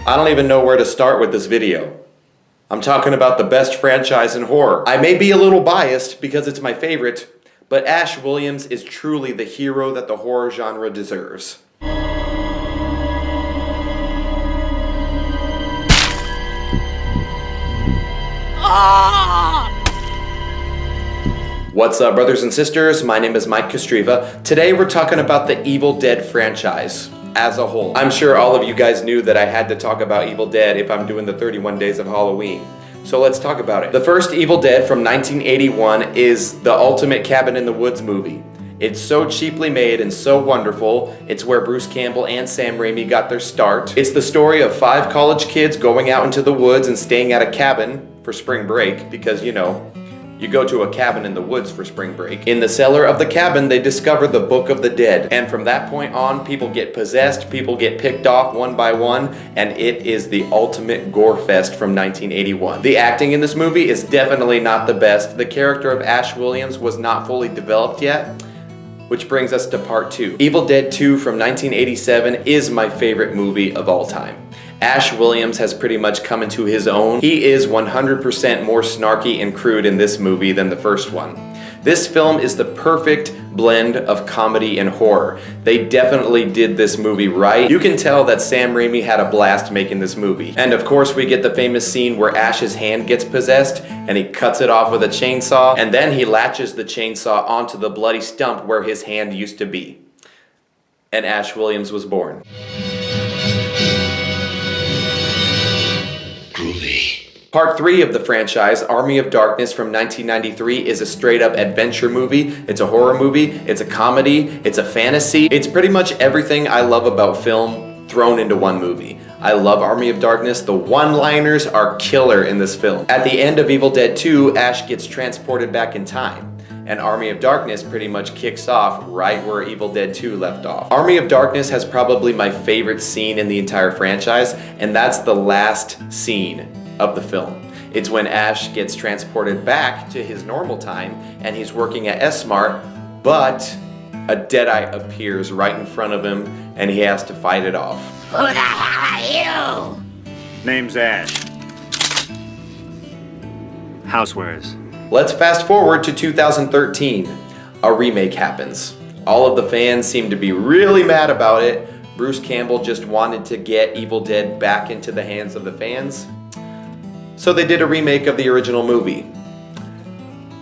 I don't even know where to start with this video. I'm talking about the best franchise in horror. I may be a little biased because it's my favorite, but Ash Williams is truly the hero that the horror genre deserves. What's up, brothers and sisters? My name is Mike Kostreva. Today we're talking about the Evil Dead franchise as a whole. I'm sure all of you guys knew that I had to talk about Evil Dead if I'm doing the 31 Days of Halloween. So let's talk about it. The first Evil Dead from 1981 is the ultimate cabin in the woods movie. It's so cheaply made and so wonderful. It's where Bruce Campbell and Sam Raimi got their start. It's the story of 5 college kids going out into the woods and staying at a cabin for spring break because, you know, you go to a cabin in the woods for spring break. In the cellar of the cabin, they discover the Book of the Dead. And from that point on, people get possessed, people get picked off one by one, and it is the ultimate gore fest from 1981. The acting in this movie is definitely not the best. The character of Ash Williams was not fully developed yet, which brings us to part 2. Evil Dead 2 from 1987 is my favorite movie of all time. Ash Williams has pretty much come into his own. He is 100% more snarky and crude in this movie than the first one. This film is the perfect blend of comedy and horror. They definitely did this movie right. You can tell that Sam Raimi had a blast making this movie. And of course we get the famous scene where Ash's hand gets possessed and he cuts it off with a chainsaw, and then he latches the chainsaw onto the bloody stump where his hand used to be. And Ash Williams was born. Part 3 of the franchise, Army of Darkness from 1993, is a straight up adventure movie. It's a horror movie, it's a comedy, it's a fantasy. It's pretty much everything I love about film thrown into one movie. I love Army of Darkness. The one-liners are killer in this film. At the end of Evil Dead 2, Ash gets transported back in time, and Army of Darkness pretty much kicks off right where Evil Dead 2 left off. Army of Darkness has probably my favorite scene in the entire franchise, and that's the last scene of the film. It's when Ash gets transported back to his normal time and he's working at S-Mart, but a Deadite appears right in front of him and he has to fight it off. Who the hell are you? Name's Ash. Housewares. Let's fast forward to 2013. A remake happens. All of the fans seem to be really mad about it. Bruce Campbell just wanted to get Evil Dead back into the hands of the fans. So they did a remake of the original movie.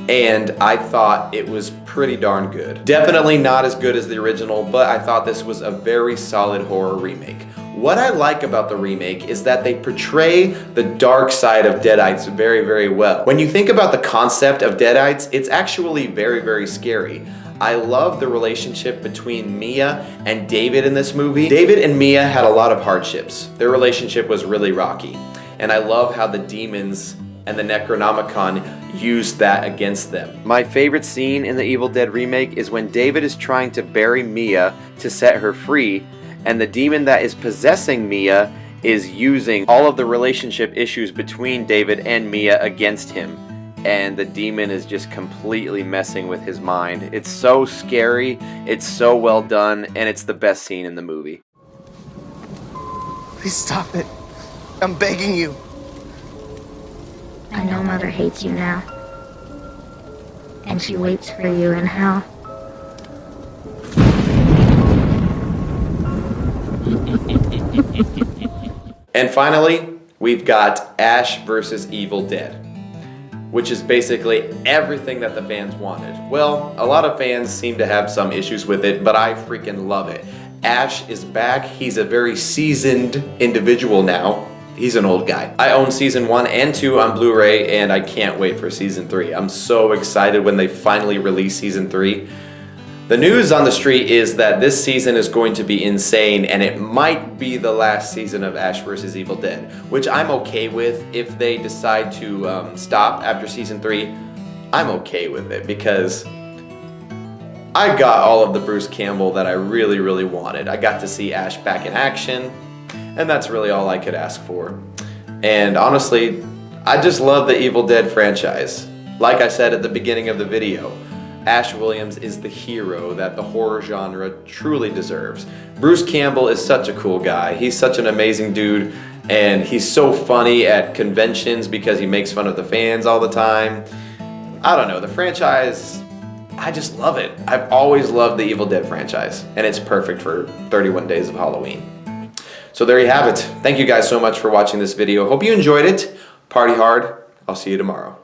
And I thought it was pretty darn good. Definitely not as good as the original, but I thought this was a very solid horror remake. What I like about the remake is that they portray the dark side of Deadites very, very well. When you think about the concept of Deadites, it's actually very, very scary. I love the relationship between Mia and David in this movie. David and Mia had a lot of hardships. Their relationship was really rocky. And I love how the demons and the Necronomicon used that against them. My favorite scene in the Evil Dead remake is when David is trying to bury Mia to set her free, and the demon that is possessing Mia is using all of the relationship issues between David and Mia against him. And the demon is just completely messing with his mind. It's so scary, it's so well done, and it's the best scene in the movie. Please stop it. I'm begging you. I know Mother hates you now. And she waits for you in hell. And finally, we've got Ash vs. Evil Dead, which is basically everything that the fans wanted. Well, a lot of fans seem to have some issues with it, but I freaking love it. Ash is back. He's a very seasoned individual now. He's an old guy. I own season 1 and 2 on Blu-ray, and I can't wait for season 3. I'm so excited when they finally release season 3. The news on the street is that this season is going to be insane, and it might be the last season of Ash vs. Evil Dead, which I'm okay with. If they decide to stop after season 3, I'm okay with it because I got all of the Bruce Campbell that I really, really wanted. I got to see Ash back in action, and that's really all I could ask for. And honestly, I just love the Evil Dead franchise. Like I said at the beginning of the video, Ash Williams is the hero that the horror genre truly deserves. Bruce Campbell is such a cool guy. He's such an amazing dude, And he's so funny at conventions because he makes fun of the fans all the time. I don't know, the franchise, I just love it. I've always loved the Evil Dead franchise, and it's perfect for 31 Days of Halloween. So there you have it. Thank you guys so much for watching this video. Hope you enjoyed it. Party hard. I'll see you tomorrow.